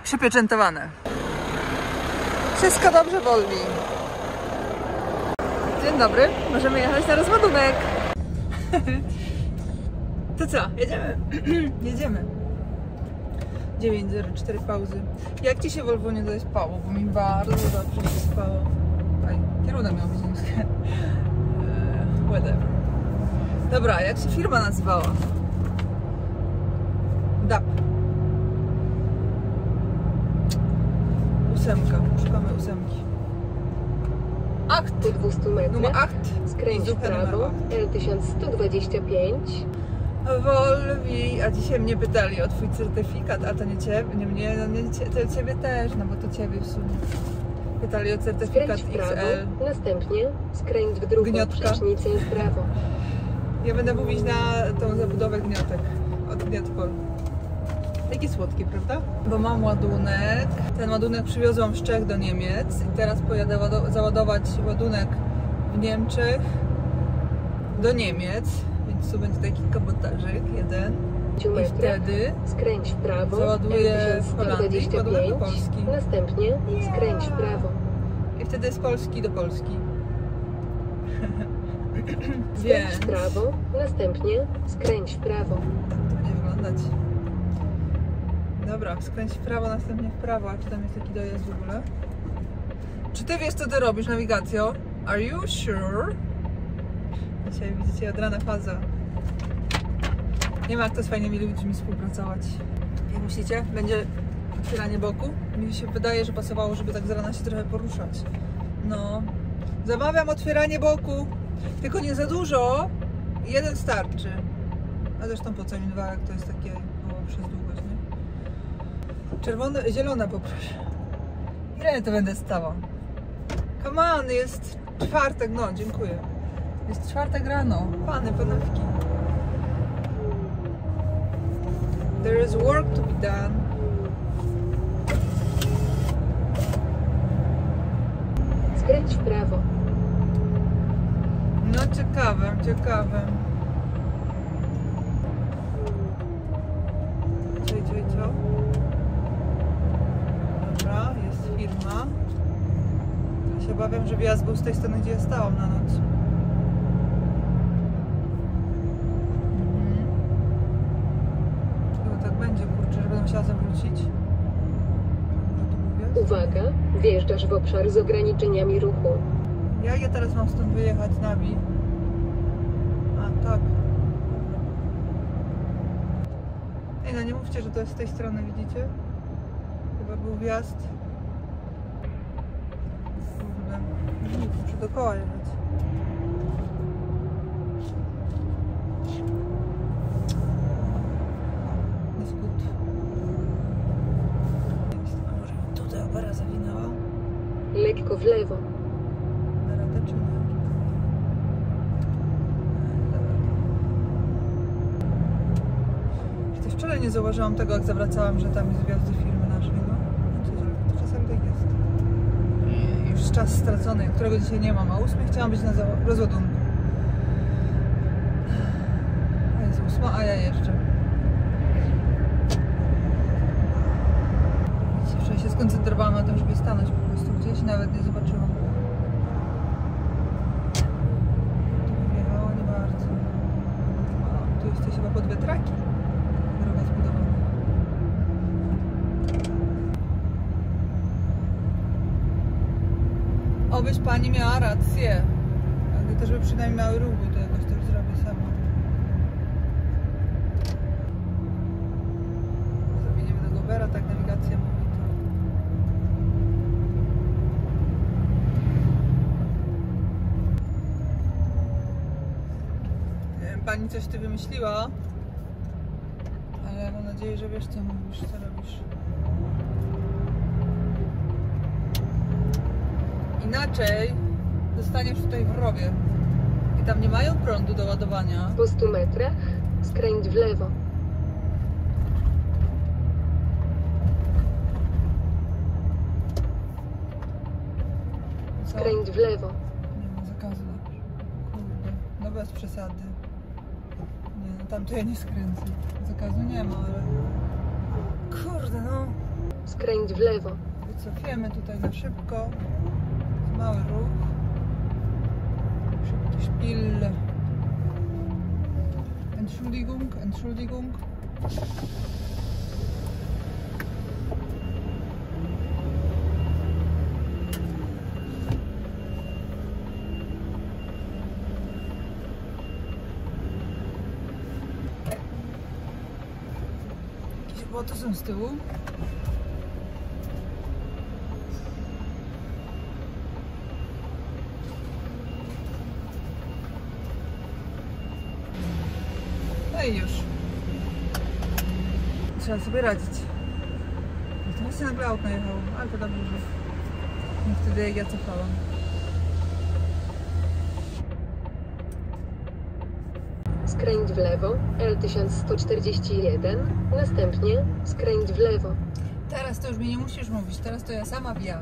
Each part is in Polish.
Przypieczętowane. Wszystko dobrze, Wolwi. Dzień dobry, możemy jechać na rozładunek. To co, jedziemy? Jedziemy. 9:04 pauzy. Jak ci się, Wolwo, nie dospało? Bo mi bardzo dobrze się spało. Aj, kierunek miał być niski. Whatever. Dobra, jak się firma nazywała? DAP. 8. Szukamy 8. Acht. Po 200 metrach Numer 8. skręć w prawo, L1125. Wolwi, a dzisiaj mnie pytali o twój certyfikat, a to nie ciebie, nie mnie, no nie to ciebie też, no bo to ciebie w sumie. Pytali o certyfikat Skręć w prawo, XL. następnie skręć w drugą Gniotka. przecznicę w prawo. Ja będę mówić na tą zabudowę gniotek. Od Gniotpol. Taki słodki, prawda? Bo mam ładunek. Ten ładunek przywiozłam z Czech do Niemiec i teraz pojadę załadować ładunek w Niemczech do Niemiec. Więc tu będzie taki kabotażyk jeden. I wtedy skręć w prawo, załaduję w Holandii ładunek do Polski. Następnie skręć w prawo. I wtedy z Polski do Polski. Skręć w prawo, następnie skręć w prawo. Tak to będzie wyglądać. Dobra, skręć w prawo, następnie w prawo. A czy tam jest taki dojazd w ogóle? Czy ty wiesz, co ty robisz nawigacją? Are you sure? Dzisiaj widzicie, od rana faza. Nie ma jak to z fajnymi ludźmi współpracować. Jak myślicie? Będzie otwieranie boku? Mi się wydaje, że pasowało, żeby tak z rana się trochę poruszać. No. Zamawiam otwieranie boku. Tylko nie za dużo. Jeden starczy. A zresztą po co mi dwa, jak to jest takie było przez długość, nie? Czerwone, zielone poproszę. Ile to będę stała? Come on, jest czwartek, no dziękuję. Jest czwartek rano. Pany, panówki. There is work to be done. Skręć w prawo. No ciekawym, ciekawym. Co? Dobra, jest firma. Ja się obawiam, że wjazd był z tej strony, gdzie ja stałam na noc. Chyba tak będzie, kurczę, że będę musiała zawrócić. Uwaga, wjeżdżasz w obszar z ograniczeniami ruchu. Jak ja teraz mam stąd wyjechać, Nabi? A, tak. Ej, no nie mówcie, że to jest z tej strony, widzicie? Chyba był wjazd. Kurde. Muszę dookoła jechać. Jest gut. Jest, a może tutaj opera zawinęła? Lekko w lewo. Na radę czy nie? Przecież wczoraj nie zauważyłam tego, jak zawracałam, że tam jest wjazd do firmy naszej, no. To czasami tak jest. Już czas stracony, którego dzisiaj nie mam, a 8 chciałam być na rozładunku. A jest 8, a ja jeszcze. Wczoraj się skoncentrowałam na tym, żeby stanąć po prostu gdzieś i nawet nie zobaczyłam. Tu wjechało nie bardzo. A, tu jesteś chyba pod wiatraki. Droga zbudowana. Obyś pani miała rację. Ale też by przynajmniej miały ruch, bo to jakoś to już zrobię sama. Zawiniemy do Gobera, tak nawigacja mówi to. Nie wiem, pani coś ty wymyśliła. Ale mam nadzieję, że wiesz, co mówisz, co robisz. Inaczej zostaniesz tutaj w rowie. I tam nie mają prądu do ładowania. Po 100 metrach skręć w lewo. Co? Skręć w lewo. Nie ma zakazu. Kurde, no bez przesady. Nie, no tam to ja nie skręcę. Zakazu nie ma, ale... Kurde, no. Skręć w lewo. Wycofiemy tutaj na szybko. Mały ruch. Szybki szpil. Entschuldigung, Entschuldigung. Jakieś błoto są z tyłu. No i już. Trzeba sobie radzić. I to właśnie nagle auto jechało, ale to dobrze, że nie wtedy jak ja cofałam. Skręć w lewo, L1141, następnie skręć w lewo. Teraz to już mi nie musisz mówić, teraz to ja sama wiem.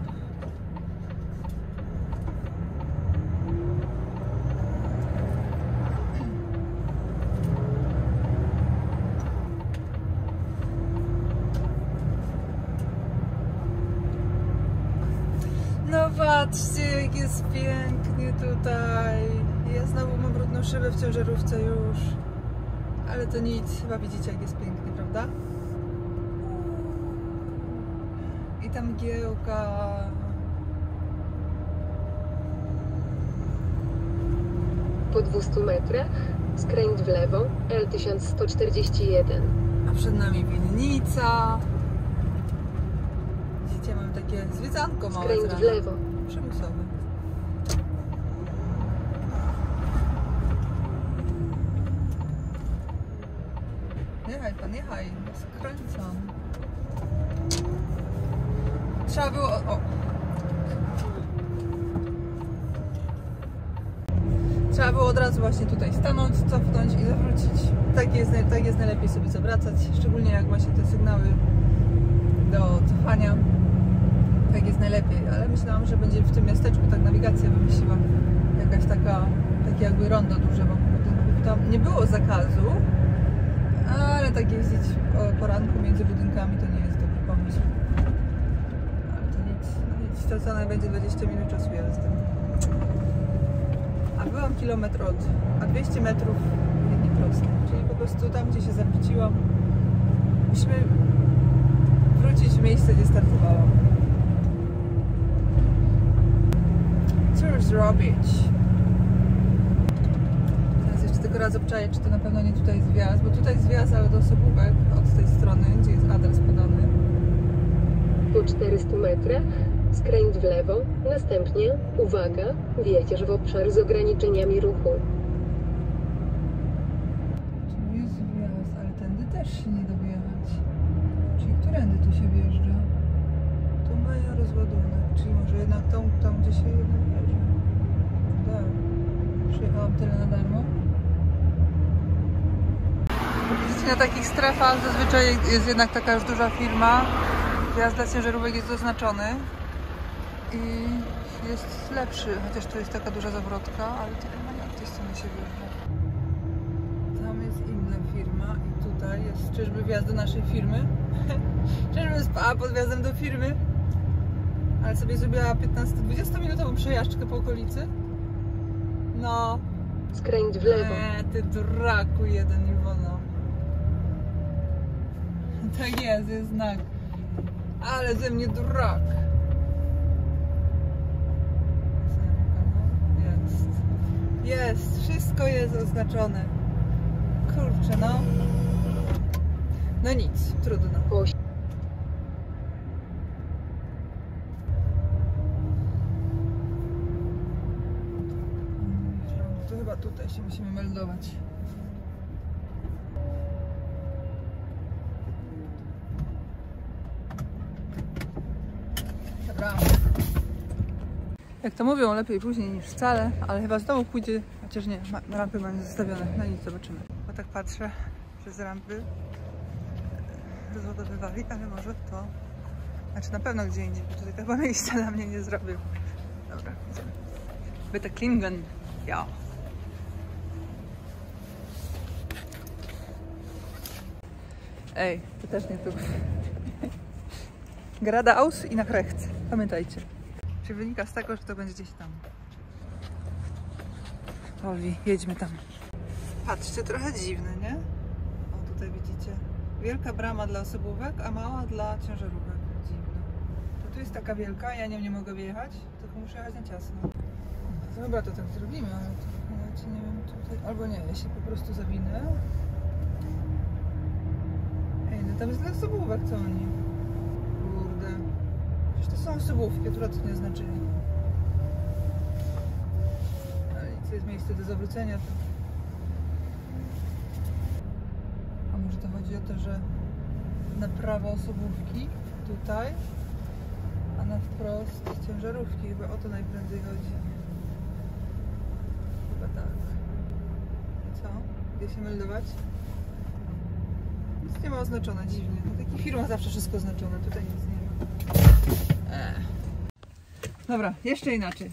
No patrzcie, jak jest pięknie tutaj. Ja znowu mam brudną szybę w ciężarówce już. Ale to nic, chyba widzicie jak jest pięknie, prawda? I ta mgiełka. Po 200 metrach skręć w lewo, L1141. A przed nami winnica. Widzicie, mam takie zwiedzanko małe. Skręć w lewo. Przymusowe. Jechaj pan, jechaj. Skręcam. Trzeba było... O. Trzeba było od razu właśnie tutaj stanąć, cofnąć i zawrócić. Tak jest najlepiej sobie zawracać, szczególnie jak właśnie te sygnały do cofania. Tak jest najlepiej, ale myślałam, że będzie w tym miasteczku tak nawigacja wymyśliła jakaś takie jakby rondo duże wokół budynków. Tam nie było zakazu, ale tak jeździć o poranku między budynkami to nie jest dobry pomysł. Ale to nic, stracone będzie 20 minut czasu jazdy. A byłam kilometr a 200 metrów linii prostej, czyli po prostu tam, gdzie się zawróciłam, musimy wrócić w miejsce, gdzie startowałam. Cóż zrobić? Teraz jeszcze tylko raz obczaję, czy to na pewno nie tutaj jest wjazd, bo tutaj jest wjazd, ale do Sobówek od tej strony, gdzie jest adres podany. Po 400 metrach skręć w lewo, następnie, uwaga, wjedziesz w obszar z ograniczeniami ruchu. Tu jest wjazd, ale tędy też się nie da wjechać. Czyli którędy tu się wjeżdża? Tu mają rozładunek, czyli może jednak tam gdzie się jednak wjeżdża. Tak. Przyjechałam tyle na darmo. Na takich strefach zazwyczaj jest jednak taka już duża firma. Wjazd dla ciężarówek jest zaznaczony i jest lepszy, chociaż tu jest taka duża zawrotka, ale to chyba nie od tej strony się wjeżdża. Tam jest inna firma i tutaj jest czyżby wjazd do naszej firmy. Czyżbym spała pod wjazdem do firmy, ale sobie zrobiła 15-20 minutową przejażdżkę po okolicy. No. Skręć w lewo. Ty duraku jeden, Iwono. Tak jest znak. Ale ze mnie durak. Jest, wszystko jest oznaczone. Kurczę, no. No nic, trudno. To chyba tutaj się musimy meldować. Dobra. Jak to mówią, lepiej później niż wcale, ale chyba znowu pójdzie, chociaż nie, rampy mamy zostawione, no nic, zobaczymy. Bo tak patrzę przez rampy, rozładowywali, ale może to, znaczy na pewno gdzie indziej, bo tutaj chyba miejsca na mnie nie zrobił. Dobra, idziemy. Bitte klingen, ja. Ej, to też nie tu. Geradeaus i nach rechts. Pamiętajcie. Czy wynika z tego, że to będzie gdzieś tam. Oli, jedźmy tam. Patrzcie, trochę dziwne, nie? O, tutaj widzicie. Wielka brama dla osobówek, a mała dla ciężarówek. Dziwne. To tu jest taka wielka, ja nią nie mogę wjechać, tylko muszę jechać na ciasno. Dobra, to tak zrobimy, ale to nie wiem tutaj. Albo nie, ja się po prostu zawinę. Ej, no tam jest dla osobówek, co oni? Kurde. Przecież to są osobówki, które to nie znaczyli. Ale co jest miejsce do zawrócenia, to... A może to chodzi o to, że na prawo osobówki, tutaj, a na wprost ciężarówki. Chyba o to najprędzej chodzi. Chyba tak. I co? Gdzie się meldować? Nic nie ma oznaczone, dziwnie. Na takich firmach zawsze wszystko oznaczone, tutaj nic nie ma. Dobra, jeszcze inaczej.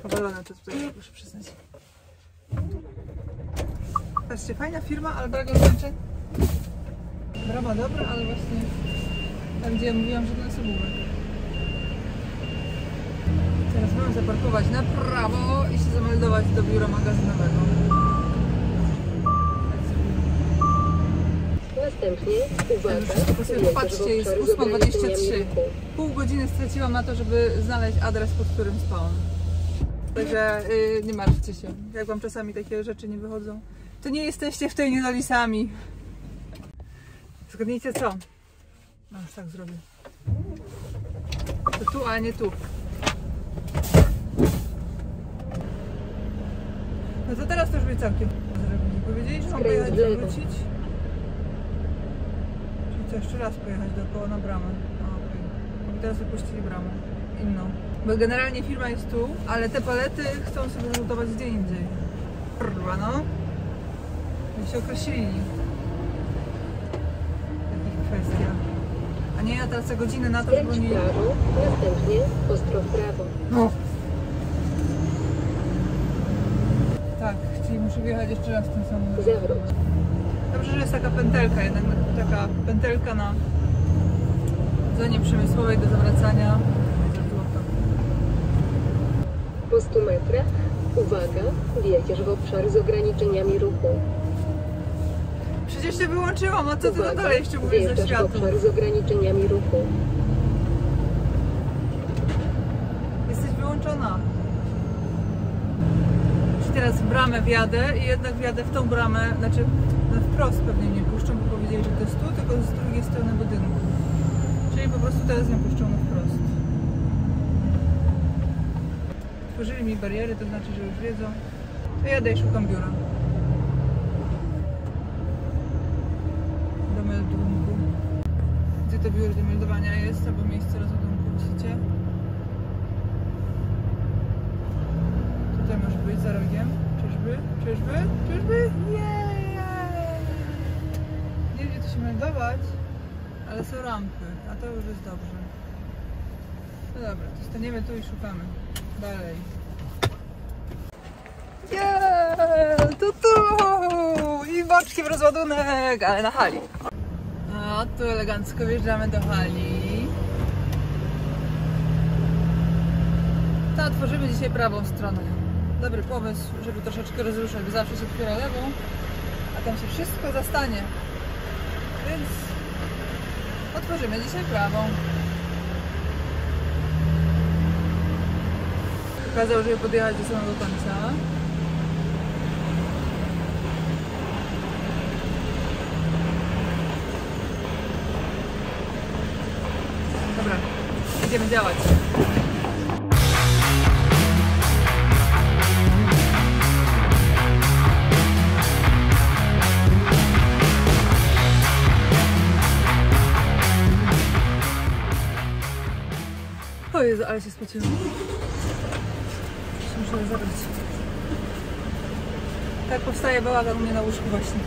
Powalone to tutaj, muszę przyznać. Patrzcie, fajna firma, ale brak oznaczeń. Brama dobra, ale właśnie tam, gdzie ja mówiłam, że to jest osobówek. Teraz mamy zaparkować na prawo i się zameldować do biura magazynowego. Następnie uwaga, Patrzcie, jest 8:23. Pół godziny straciłam na to, żeby znaleźć adres, pod którym spałam. Także nie martwcie się. Jak wam czasami takie rzeczy nie wychodzą, to nie jesteście w tej niedoli sami. Zgadnijcie co? No już tak zrobię. To tu, a nie tu. No to teraz to już będzie całkiem zrobili. Powiedzieli, że mam pojechać wrócić. Czyli co, jeszcze raz pojechać dookoła na bramę. Okay. I teraz wypuścili bramę. Inną. Bo generalnie firma jest tu, ale te palety chcą sobie zbudować gdzie indziej. Kurwa, no. I się określili. W takich kwestiach. A nie, ja tracę godzinę na to, żeby oni... prawo, następnie ostro w prawo. No. Tak, czyli muszę wjechać jeszcze raz tym samym. Zawróć. Dobrze, że jest taka pętelka, jednak taka pętelka na zone przemysłowej do zawracania. Po 100 metrach, uwaga, wjedziesz w obszar z ograniczeniami ruchu. Przecież się wyłączyłam, a co ty na dalej jeszcze mówisz ze Wjeżdżasz w światłem? obszar z ograniczeniami ruchu. Jesteś wyłączona. Czyli teraz w bramę wjadę i jednak wjadę w tą bramę, znaczy na wprost pewnie mnie puszczą, bo powiedzieli, że to jest tu, tylko z drugiej strony budynku. Czyli po prostu teraz mnie puszczą na wprost. Otworzyli mi bariery, to znaczy, że już wiedzą. To jadę i szukam biura. Do meldunku. Gdzie to biuro do meldowania jest, albo miejsce rozładunku, widzicie? Tutaj może być za rogiem. Czyżby? Czyżby? Czyżby? Nie! Nie wiem, gdzie to się meldować, ale są rampy, a to już jest dobrze. No dobra, to staniemy tu i szukamy. Dalej. Tu! I boczkiem rozładunek, ale na hali. A tu elegancko wjeżdżamy do hali. To otworzymy dzisiaj prawą stronę. Dobry pomysł, żeby troszeczkę rozruszać, bo zawsze się otwiera lewą, a tam się wszystko zastanie. Więc otworzymy dzisiaj prawą. Kazał, żeby podjechać do samego końca. Dobra, idziemy działać. O Jezu, ale się spociłam. Muszę zabrać. Tak powstaje bałagan u mnie na łóżku właśnie.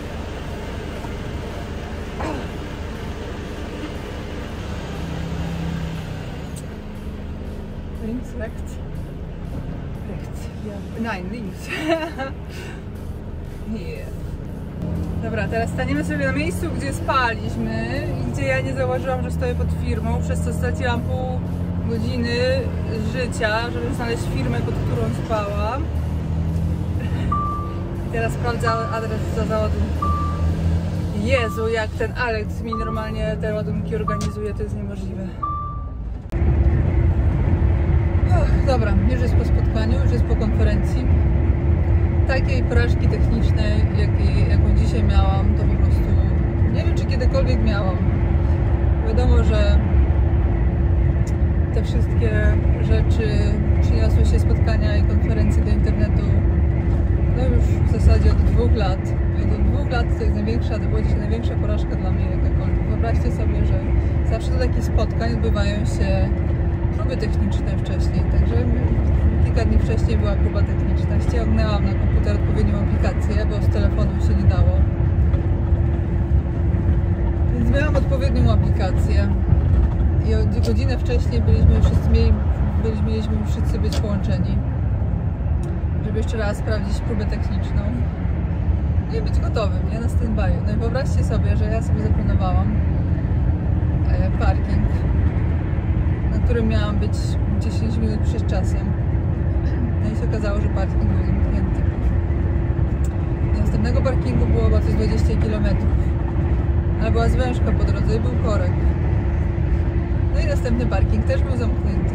Links, rechts. Rechts, ja. Nein, links. Hier. Dobra, teraz staniemy sobie na miejscu, gdzie spaliśmy i gdzie ja nie zauważyłam, że stoję pod firmą, przez co straciłam pół godziny życia, żeby znaleźć firmę, pod którą spałam. I teraz sprawdzę adres za załadunku. Jezu, jak ten Alex mi normalnie te ładunki organizuje, to jest niemożliwe. Dobra, już jest po spotkaniu, już jest po konferencji. Takiej porażki technicznej, jaką dzisiaj miałam, to po prostu nie wiem, czy kiedykolwiek miałam. Wiadomo, że te wszystkie rzeczy przyniosły się spotkania i konferencje do internetu no już w zasadzie od 2 lat. I od 2 lat to jest największa porażka dla mnie jakakolwiek. Wyobraźcie sobie, że zawsze do takich spotkań odbywają się próby techniczne wcześniej, także kilka dni wcześniej była próba techniczna. Ściągnęłam na komputer odpowiednią aplikację, bo z telefonu się nie dało. Więc miałam odpowiednią aplikację i godzinę wcześniej mieliśmy wszyscy być połączeni, żeby jeszcze raz sprawdzić próbę techniczną. No i być gotowym, nie? Na stand-by. No i wyobraźcie sobie, że ja sobie zaplanowałam parking, na którym miałam być 10 minut przed czasem. No i się okazało, że parking był zamknięty. Następnego parkingu było chyba coś 20 km. Ale była zwężka po drodze i był korek. No i następny parking też był zamknięty.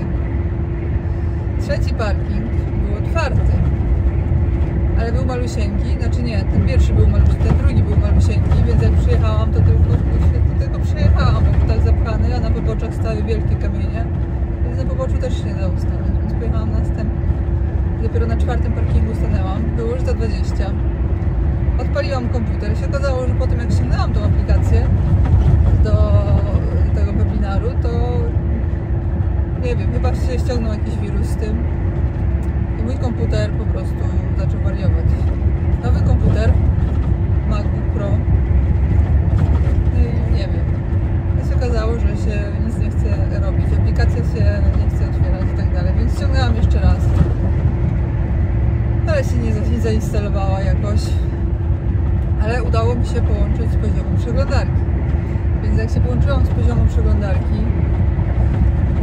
Trzeci parking był otwarty. Ale był malusieńki, znaczy nie, ten pierwszy był malusieńki, ten drugi był malusieńki, więc jak przyjechałam, to tylko przyjechałam, bo był tak zapchany, a na poboczach stały wielkie kamienie, więc na poboczu też się nie dało stanąć, więc pojechałam na następny. Dopiero na czwartym parkingu stanęłam, było już za 20. Odpaliłam komputer i się okazało, że po tym jak ściągnęłam tą aplikację do tego webinaru, to nie wiem, chyba się ściągnął jakiś wirus z tym. I mój komputer po prostu zaczął wariować. Nowy komputer, MacBook Pro. No i nie wiem. I się okazało, że się nic nie chce robić. Aplikacja się nie chce otwierać i tak dalej. Więc ściągnęłam jeszcze raz. Ale się nie zainstalowała jakoś. Ale udało mi się połączyć z poziomu przeglądarki. Więc jak się połączyłam z poziomu przeglądarki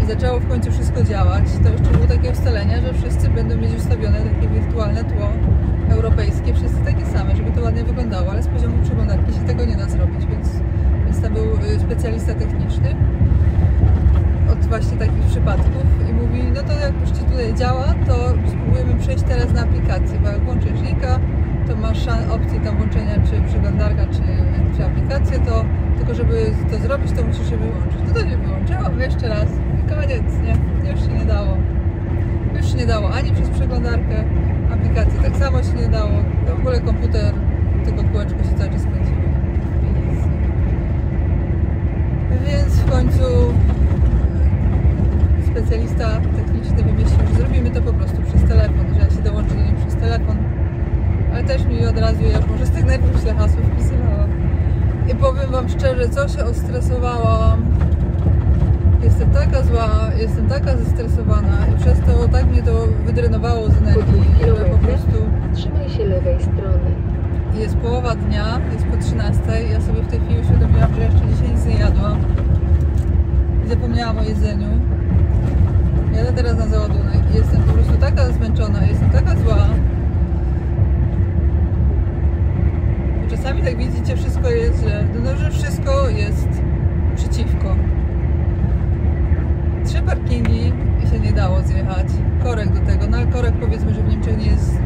i zaczęło w końcu wszystko działać, to jeszcze było takie ustalenie, że wszyscy będą mieć ustawione takie wirtualne tło europejskie, wszyscy takie same, żeby to ładnie wyglądało, ale z poziomu przeglądarki się tego nie da zrobić, więc tam był specjalista techniczny od właśnie takich przypadków i mówi, no to jak już Ci tutaj działa, to spróbujemy przejść teraz na aplikację, bo jak włączysz linka, to masz opcję tam włączenia czy przeglądarka, czy aplikację, to tylko żeby to zrobić, to musisz się wyłączyć. To nie wyłączyłam jeszcze raz i koniec, nie? Już się nie dało. Już się nie dało ani przez przeglądarkę, aplikację tak samo się nie dało. To w ogóle komputer, tylko kółeczko się cały czas kręciło. Więc w końcu specjalista techniczny wymyślił, że zrobimy to po prostu przez telefon, że ja się dołączę do niej przez telefon. Ale też mi od razu, ja już może z tych nerwów źle hasło wpisywałam. I powiem Wam szczerze, co się ostresowałam. Jestem taka zła, jestem taka zestresowana i przez to tak mnie to wydrenowało z energii, że po prostu... Trzymaj się lewej strony. Jest połowa dnia, jest po 13. Ja sobie w tej chwili uświadomiłam, że jeszcze dzisiaj nic nie jadłam. I zapomniałam o jedzeniu. Jadę teraz na załadunek i jestem po prostu taka zmęczona, jestem taka zła. Czasami tak widzicie, wszystko jest źle, no że wszystko jest przeciwko. 3 parkingi i się nie dało zjechać. Korek do tego, no ale korek powiedzmy, że w Niemczech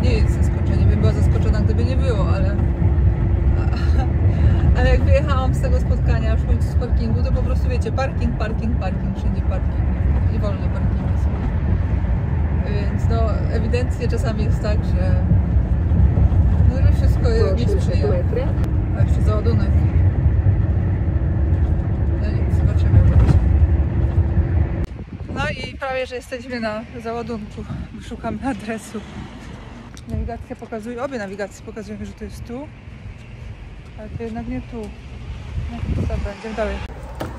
nie jest zaskoczeniem. Bym była zaskoczona, gdyby nie było, ale jak wyjechałam z tego spotkania już w końcu z parkingu, to po prostu wiecie, parking, wszędzie parking. Nie wolno parkingi są. Więc no ewidentnie czasami jest tak, że wszystko nie sprzyja. A jeszcze załadunek. No nic, zobaczymy. No i prawie, że jesteśmy na załadunku. Szukamy adresu. Nawigacja pokazuje, obie nawigacje pokazują, że to jest tu. Ale to jednak nie tu. No to dobra, idziemy dalej.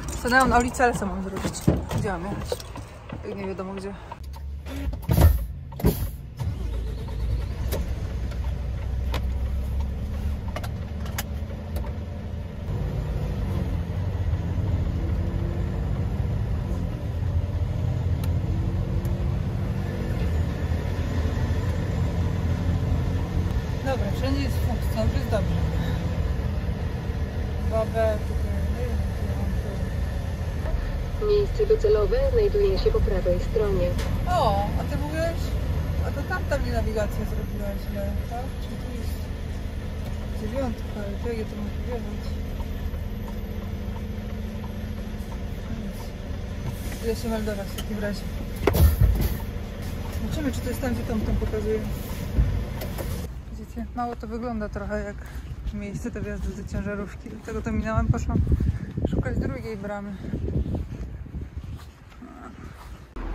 Stanęłam na ulicy, ale co mam zrobić? Gdzie mam jechać? Nie wiadomo gdzie. B, Miejsce docelowe znajduje się po prawej stronie. O, a ty mówiłeś, a to tam mi nawigację zrobiłaś źle, tak? Czy tu jest 9, ale to jak to musi wierzyć? Idę się meldować w takim razie. Zobaczymy, czy to jest tam, gdzie tam pokazuje. Widzicie, mało to wygląda trochę jak miejsce do wjazdu do ciężarówki. Dlatego to minąłem, poszłam szukać drugiej bramy.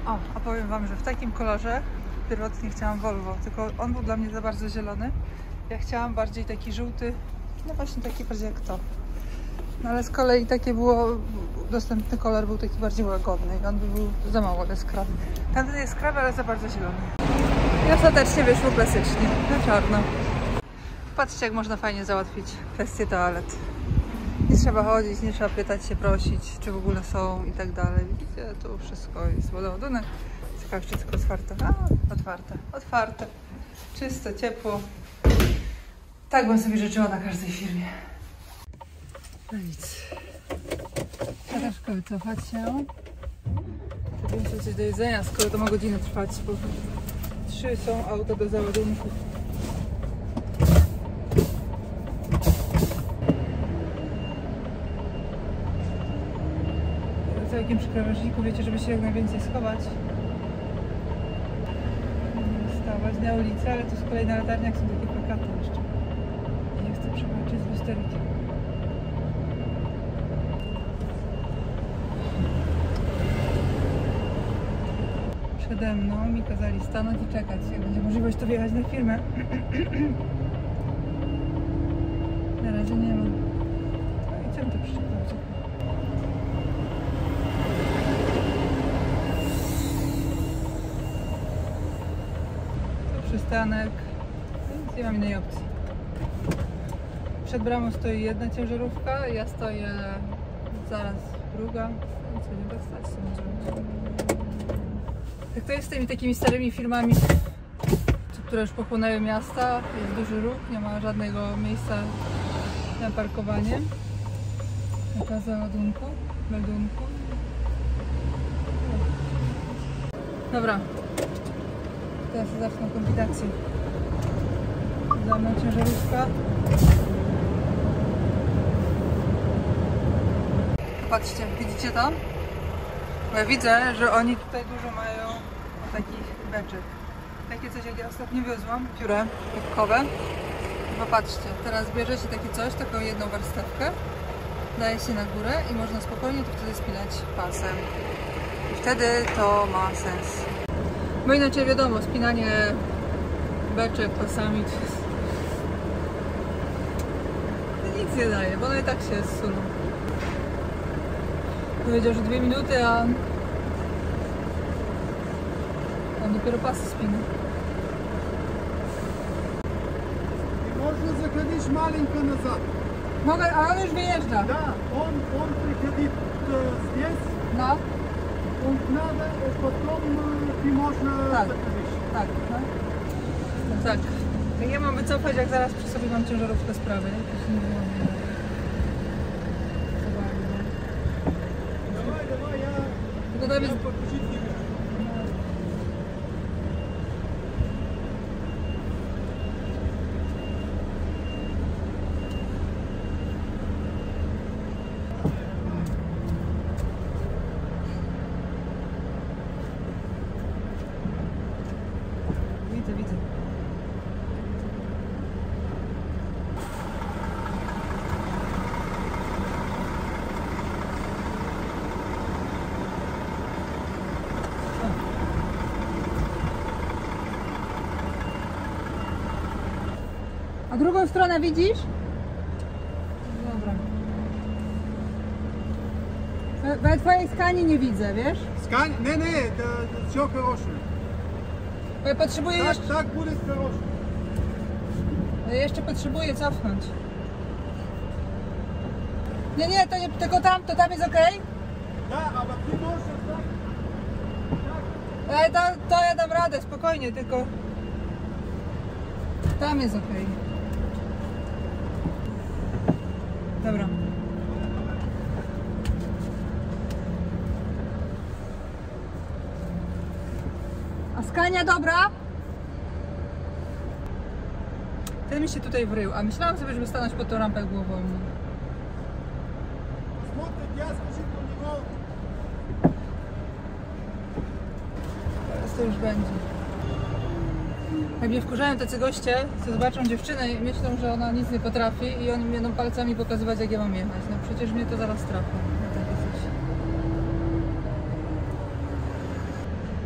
O, a powiem wam, że w takim kolorze pierwotnie chciałam Volvo, tylko on był dla mnie za bardzo zielony. Ja chciałam bardziej taki żółty, no właśnie taki bardziej jak to. No ale z kolei takie było, dostępny kolor był taki bardziej łagodny i on by był za mało jaskrawy. Tamten jest jaskrawy, ale za bardzo zielony. I ostatecznie wyszło klasycznie, na czarno. Patrzcie, jak można fajnie załatwić kwestię toalet. Nie trzeba chodzić, nie trzeba pytać się, prosić, czy w ogóle są i tak dalej. Widzicie, tu wszystko jest wodoładunek. Ciekawe, jeszcze tylko otwarte. A, otwarte, otwarte. Czysto, ciepło. Tak bym sobie życzyła na każdej firmie. No nic. Trzeba troszkę wycofać się. To wiem, coś do jedzenia, skoro to ma godzinę trwać, bo 3 są auta do załadunku. W całkiem przy krawężniku, wiecie, żeby się jak najwięcej schować. Stawać na ulicy, ale tu z kolei na latarniach są takie plakaty jeszcze. Nie chcę przebaczyć z lusterkiem. Przede mną mi kazali stanąć i czekać, jak będzie możliwość to wjechać na firmę. Na razie nie ma. No i czym to przyczepać? Tu przystanek. Więc nie mam innej opcji. Przed bramą stoi jedna ciężarówka, ja stoję zaraz druga. Więc będziemy tak stać, co możemy. Jak to jest z tymi takimi starymi firmami, które już pochłonęły miasta, jest duży ruch, nie ma żadnego miejsca na parkowanie, na czas załadunku, meldunku. Dobra, teraz zacznę kombinację. Za mną ciężarówka. Patrzcie, widzicie to? Bo ja widzę, że oni tutaj dużo mają takich beczek. Takie coś, jak ja ostatnio wiozłam, pióre kubkowe. Popatrzcie, teraz bierzecie takie coś, taką jedną warstewkę, daje się na górę i można spokojnie to wtedy spinać pasem. I wtedy to ma sens. Bo inaczej wiadomo, spinanie beczek pasami to nic nie daje, bo one i tak się zsuną. Powiedział, że 2 minuty, a on dopiero pasy spina. Можно заходить маленько назад. Mogę, a on już wyjeżdża. Да, он приходит здесь, No, он надо, потом ты можно Tak. заходить. tak. No. No tak. Jak ja mam wycofać, jak zaraz przy sobie mam ciężarówkę z prawej. Давай, я Tylko tam jest... подключить не буду. Widzę. A drugą stronę widzisz? Dobra. We twojej skani nie widzę, wiesz? Скань, не, это все хорошее. Bo ja potrzebuję Так, jeszcze... так будет хорошее. Ja jeszcze potrzebuję cofnąć. Nie, to nie, tylko tam, to tam jest ok? Да, а ты можешь так. To ja dam radę, spokojnie, tylko tam jest ok. Dobra. Skania, dobra? Ten mi się tutaj wrył, a myślałam sobie, żeby stanąć pod tą rampę głową. Teraz to już będzie. Jak mnie wkurzają tacy goście, co zobaczą dziewczynę i myślą, że ona nic nie potrafi i oni będą palcami pokazywać, jak ja mam jechać. No przecież mnie to zaraz trafi.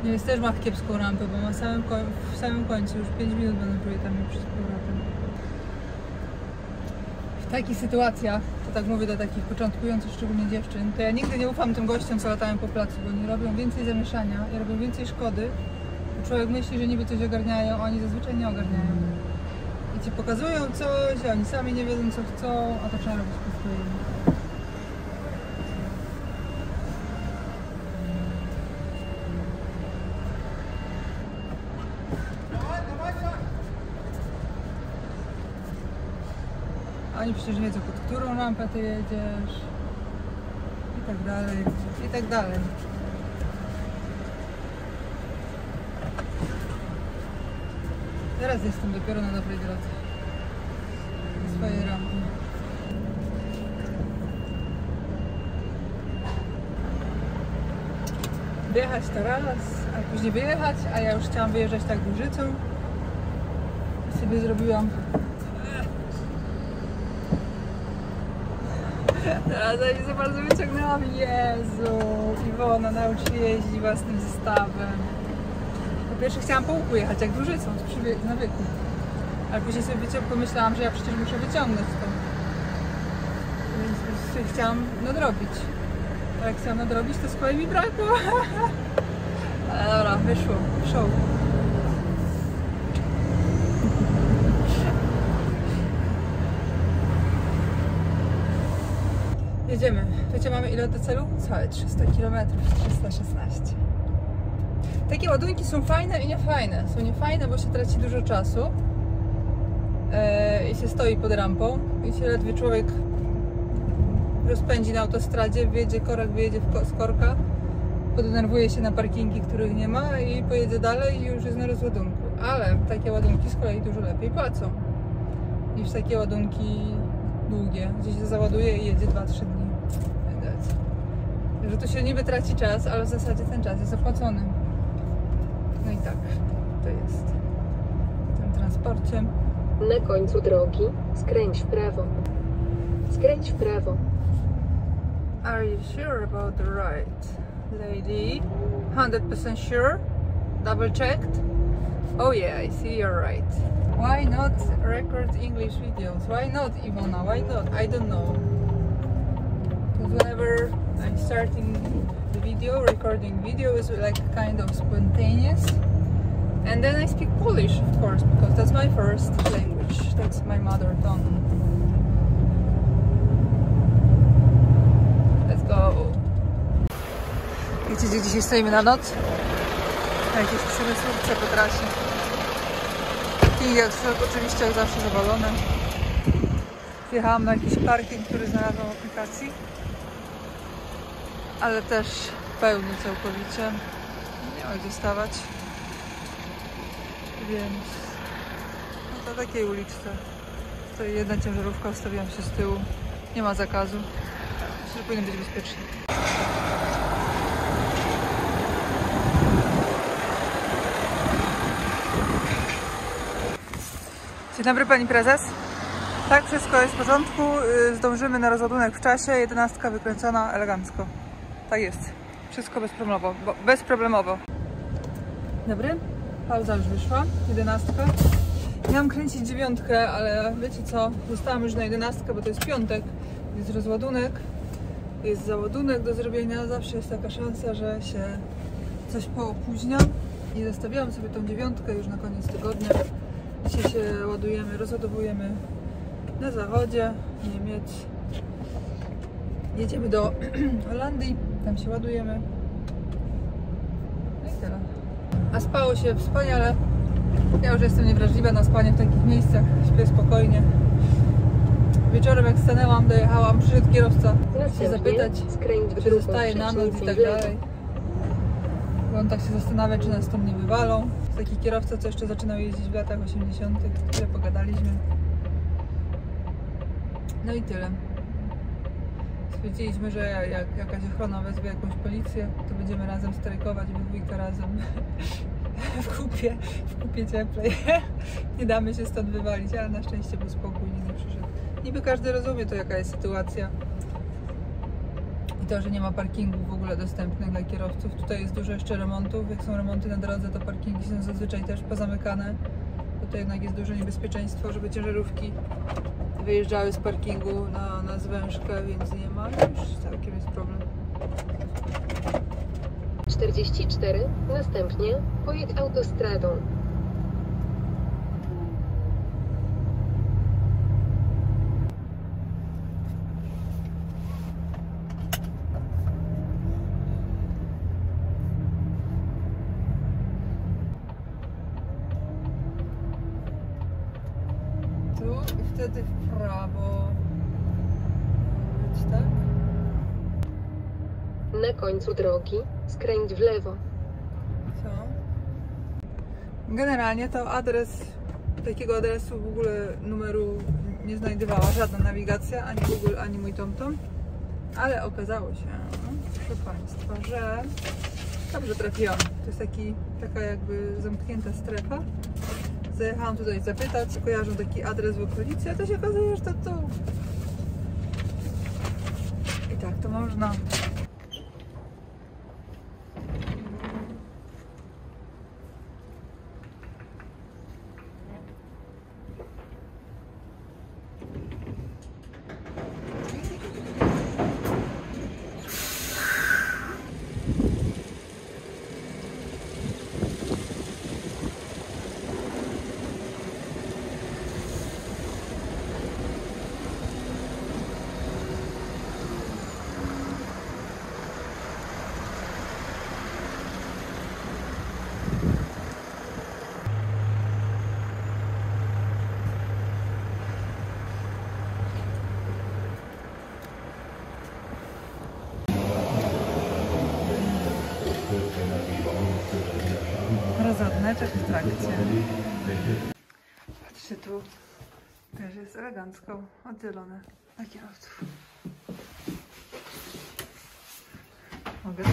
Jest też ma kiepską rampę, bo ma w samym końcu już 5 minut będą próbować tam przez powrotem. W takich sytuacjach, to tak mówię do takich początkujących, szczególnie dziewczyn, to ja nigdy nie ufam tym gościom, co latają po placu, bo oni robią więcej zamieszania i robią więcej szkody. Człowiek myśli, że niby coś ogarniają, a oni zazwyczaj nie ogarniają. I ci pokazują coś, a oni sami nie wiedzą, co chcą, a to trzeba robić po swojemu. Oni przecież wiedzą, pod którą rampę ty jedziesz i tak dalej, i tak dalej. Teraz jestem dopiero na dobrej drodze do swojej rampy. Wjechać to raz, a później wyjechać, a ja już chciałam wyjeżdżać tak Dłużycą i sobie zrobiłam. Teraz ja nie za bardzo wyciągnęłam. Jezu, Iwona, naucz się jeździć własnym zestawem. Po pierwsze chciałam po łuku jechać, jak Dłużycą, z nawyku. Ale później sobie pomyślałam, że ja przecież muszę wyciągnąć to. Więc chciałam nadrobić. A jak chciałam nadrobić, to z kolei mi brakło. Ale dobra, wyszło. Show. Jedziemy. Wiecie, mamy ile do celu? Całe 300 km, 316. Takie ładunki są fajne i niefajne. Są niefajne, bo się traci dużo czasu i się stoi pod rampą i się ledwie człowiek rozpędzi na autostradzie, wjedzie korek, wyjedzie z korka, podenerwuje się na parkingi, których nie ma i pojedzie dalej i już jest na rozładunku. Ale takie ładunki z kolei dużo lepiej płacą niż takie ładunki długie, gdzie się załaduje i jedzie 2-3 dni. Że tu się niby traci czas, ale w zasadzie ten czas jest opłacony. No i tak to jest w tym transporcie. Na końcu drogi skręć w prawo. Skręć w prawo. Are you sure about the ride, lady? 100% sure? Double checked? Oh yeah, I see you're right. Why not record English videos? Why not, Ivona? Why not? I don't know. Because whenever I'm starting the video, recording video is like kind of spontaneous. And then I speak Polish, of course, because that's my first language. That's my mother tongue. Let's go. Wiecie, gdzie dzisiaj stoimy na noc? Na jakiejś przemysłówce po trasie. Jak oczywiście jak zawsze zawalone. Wjechałam na jakiś parking, który znalazłam w aplikacji. Ale też pełny całkowicie. Nie ma gdzie stawać. Więc no to takiej uliczce. Tutaj jedna ciężarówka, ustawiłam się z tyłu. Nie ma zakazu. Myślę, że powinno być bezpiecznie. Dzień dobry, pani prezes. Tak, wszystko jest w porządku. Zdążymy na rozładunek w czasie. 11 wykręcona elegancko. Tak jest. Wszystko bezproblemowo. Dobry. Pauza już wyszła. 11. Miałam kręcić 9, ale wiecie co? Zostałam już na 11, bo to jest piątek. Jest rozładunek. Jest załadunek do zrobienia. Zawsze jest taka szansa, że się coś poopóźnia. I zostawiłam sobie tą 9 już na koniec tygodnia. Dzisiaj się ładujemy, rozładowujemy na zachodzie Niemiec. Jedziemy do Holandii, tam się ładujemy. No i tyle. A spało się wspaniale. Ja już jestem niewrażliwa na spanie w takich miejscach. Śpię spokojnie. Wieczorem jak stanęłam, dojechałam, przyszedł kierowca się zapytać, czy zostaje na noc i tak dalej. bo on tak się zastanawia, czy nas stąd nie wywalą. Taki kierowca, co jeszcze zaczynał jeździć w latach 80. Tyle pogadaliśmy. No i tyle. Stwierdziliśmy, że jak jakaś ochrona wezwie jakąś policję, to będziemy razem strajkować, we dwójkę razem w kupie cieplej. Nie damy się stąd wywalić, ale na szczęście był spokój, nie przyszedł. Niby każdy rozumie to, jaka jest sytuacja. I to, że nie ma parkingów w ogóle dostępnych dla kierowców. Tutaj jest dużo jeszcze remontów. Jak są remonty na drodze, to parkingi są zazwyczaj też pozamykane. Tutaj jednak jest duże niebezpieczeństwo, żeby ciężarówki wyjeżdżały z parkingu na zwężkę, więc nie ma. Już całkiem jest problem. 44, następnie pojedź autostradą. Tu i wtedy w prawo. Być, tak? Na końcu drogi skręć w lewo. Co? Generalnie to takiego adresu w ogóle numeru nie znajdowała żadna nawigacja, ani Google, ani mój TomTom. Ale okazało się, proszę Państwa, że dobrze trafiłam. To jest taka jakby zamknięta strefa. Zajechałam tutaj zapytać, czy kojarzą taki adres w okolicy, a to się okazuje, że to tu. I tak to można. Rozodneczek w trakcie. Patrzcie, tu też jest elegancko oddzielone dla kierowców. Mogę?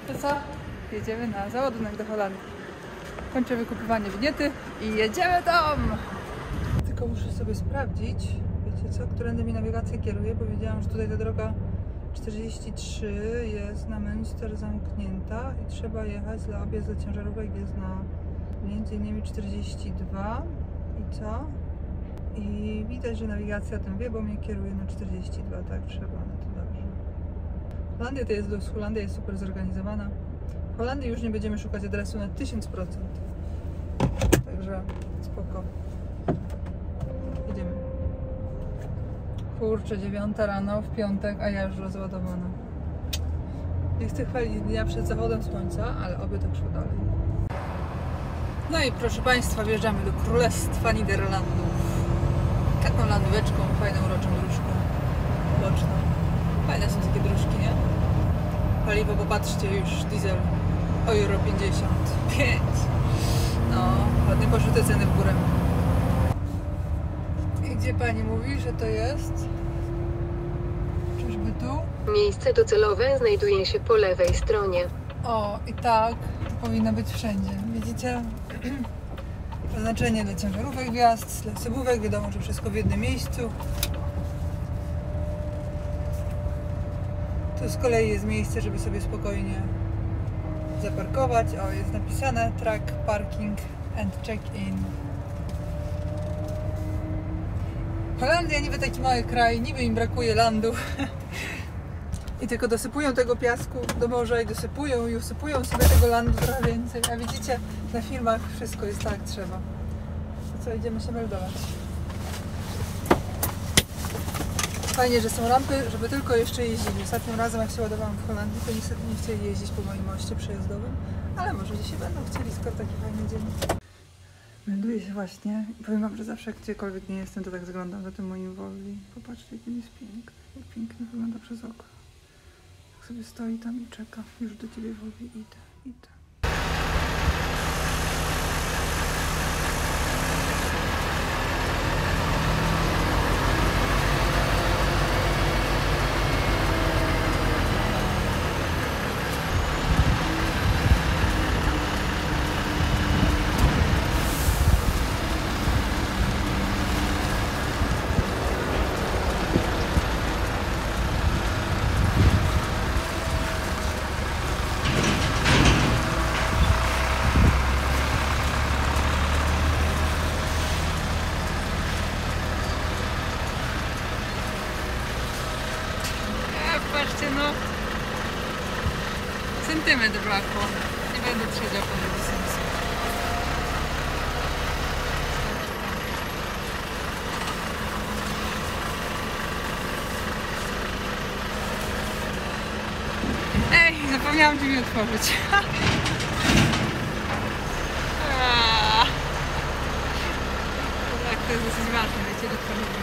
To co? Jedziemy na załadunek do Holandii. Kończę wykupywanie winiety i jedziemy tam! Tylko muszę sobie sprawdzić, wiecie co, którędy mi nawigacja kieruje, bo wiedziałam, że tutaj ta droga 43 jest na Münster zamknięta i trzeba jechać dla objazd dla ciężarówek jest na między innymi 42 i co? I widać, że nawigacja o tym wie, bo mnie kieruje na 42, tak trzeba, no to dobrze. Holandia to jest luz, Holandia jest super zorganizowana. W Holandii już nie będziemy szukać adresu na 1000%. Także spoko. Idziemy. Kurczę, 9 rano w piątek, a ja już rozładowana. Nie chcę chwalić dnia przed zachodem słońca, ale oby tak szło dalej. No i proszę Państwa, wjeżdżamy do Królestwa Niderlandów. Taką landóweczką, fajną, uroczą dróżką boczną. Fajne są takie dróżki, nie? Paliwo, popatrzcie, już diesel euro 55. No, ładnie poszły te ceny w górę. I gdzie pani mówi, że to jest? Czyżby tu? Miejsce docelowe znajduje się po lewej stronie. O, i tak powinno być wszędzie. Widzicie? Oznaczenie dla ciężarówek wjazd, dla subówek, wiadomo, że wszystko w jednym miejscu. Tu z kolei jest miejsce, żeby sobie spokojnie zaparkować. O, jest napisane Truck Parking and Check-in. Holandia niby taki mały kraj, niby im brakuje landu. I tylko dosypują tego piasku do morza i dosypują i usypują sobie tego landu trochę więcej. A widzicie, na filmach wszystko jest tak trzeba. To co, idziemy się meldować. Fajnie, że są rampy, żeby tylko jeszcze jeździli. Ostatnim razem jak się ładowałam w Holandii, to niestety nie chcieli jeździć po moim moście przejazdowym. Ale może dzisiaj będą chcieli, skoro taki fajny dzień. Melduję się właśnie i powiem wam, że zawsze jak gdziekolwiek nie jestem, to tak zaglądam za tym moim Volvi. Popatrzcie, jaki jest piękny. Jak pięknie wygląda przez okno. Tak sobie stoi tam i czeka. Już do ciebie Volvi idę. Patrzcie, no, centymetr brakło. Nie będę trzedział po tego sensu. Ej, zapomniałam drzwi otworzyć. Tak, to jest dosyć ważne, wiecie, do tworzenia.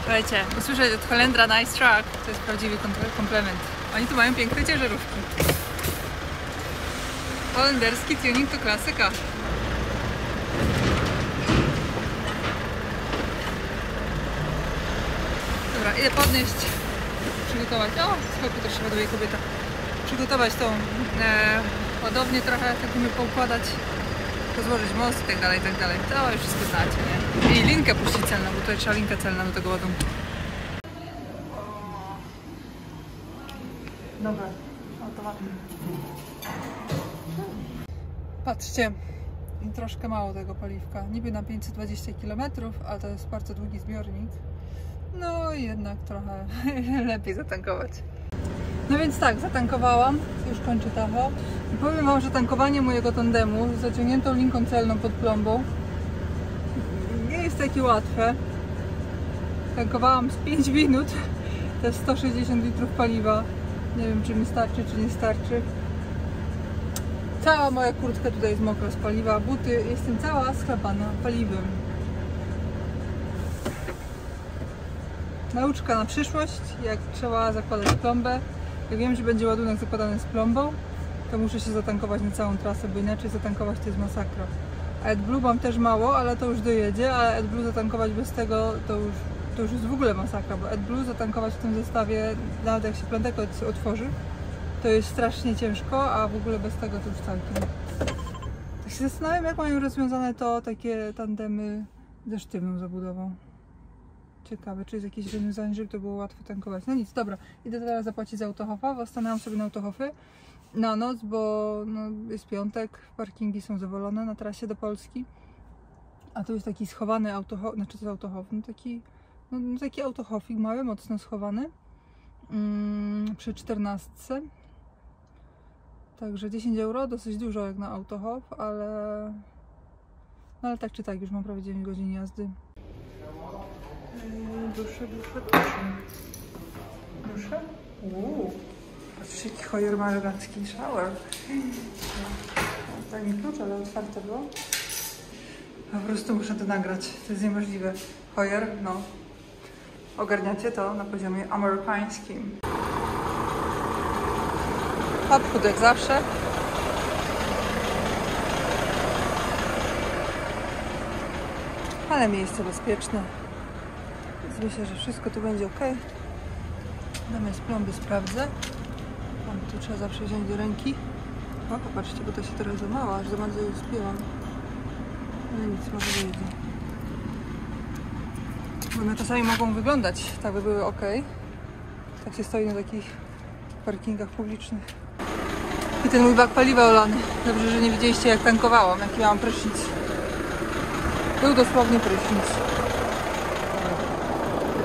Słuchajcie, usłyszeć od Holendra nice truck to jest prawdziwy komplement. Oni tu mają piękne ciężarówki. Holenderski tuning to klasyka. Dobra, idę podnieść, przygotować. O, skoku też się ładuje kobieta. Przygotować tą ładownię trochę, tak umiemy poukładać, pozłożyć most i tak dalej, i tak dalej. To już wszystko znacie, nie? I linkę puścić celną, bo tutaj trzeba linkę celną do tego ładunku. Dobra, automatycznie. Patrzcie, troszkę mało tego paliwka. Niby na 520 km, ale to jest bardzo długi zbiornik. No i jednak trochę lepiej zatankować. No więc tak, zatankowałam, już kończę tacho. I powiem wam, że tankowanie mojego tandemu z zaciągniętą linką celną pod plombą nie jest takie łatwe. Tankowałam z 5 minut, to jest 160 litrów paliwa. Nie wiem, czy mi starczy, czy nie starczy. Cała moja kurtka tutaj jest mokra z paliwa, buty, jestem cała schlapana paliwem. Nauczka na przyszłość, jak trzeba zakładać plombę. Jak wiem, że będzie ładunek zakładany z plombą, to muszę się zatankować na całą trasę, bo inaczej zatankować to jest masakra. A AdBlue mam też mało, ale to już dojedzie, ale AdBlue zatankować bez tego to już jest w ogóle masakra, bo AdBlue zatankować w tym zestawie, nawet jak się planteko otworzy, to jest strasznie ciężko, a w ogóle bez tego to już całkiem. Tak się zastanawiam, jak mają rozwiązane to takie tandemy ze sztywną zabudową. Ciekawe, czy jest jakieś rozwiązanie, żeby to było łatwo tankować. No nic, dobra, idę teraz zapłacić za autohofa, bo stanęłam sobie na autohofy na noc, bo no, jest piątek, parkingi są zawolone na trasie do Polski. A tu jest taki schowany autohof, znaczy to jest autohof, taki autohofik mały, mocno schowany przy 14. Także 10 euro, dosyć dużo jak na autohof, ale tak czy tak, już mam prawie 9 godzin jazdy. Duszę. Patrzcie, jaki Heuer ma elegancki shower. Daj mi klucz, ale otwarte było. Po prostu muszę to nagrać, to jest niemożliwe. Heuer, no. Ogarniacie to na poziomie amerykańskim. Obchód jak zawsze. Ale miejsce bezpieczne. Więc myślę, że wszystko tu będzie ok. Zamiast plomby sprawdzę. Plomby tu trzeba zawsze wziąć do ręki. O, popatrzcie, bo to się trochę za mała, aż za bardzo ją spięłam. Ale nic, może wyjdzie. Bo one czasami mogą wyglądać tak, by były ok. Tak się stoi na takich parkingach publicznych. I ten mój bak paliwa olany. Dobrze, że nie widzieliście, jak tankowałam, jaki miałam prysznic. Był dosłownie prysznic.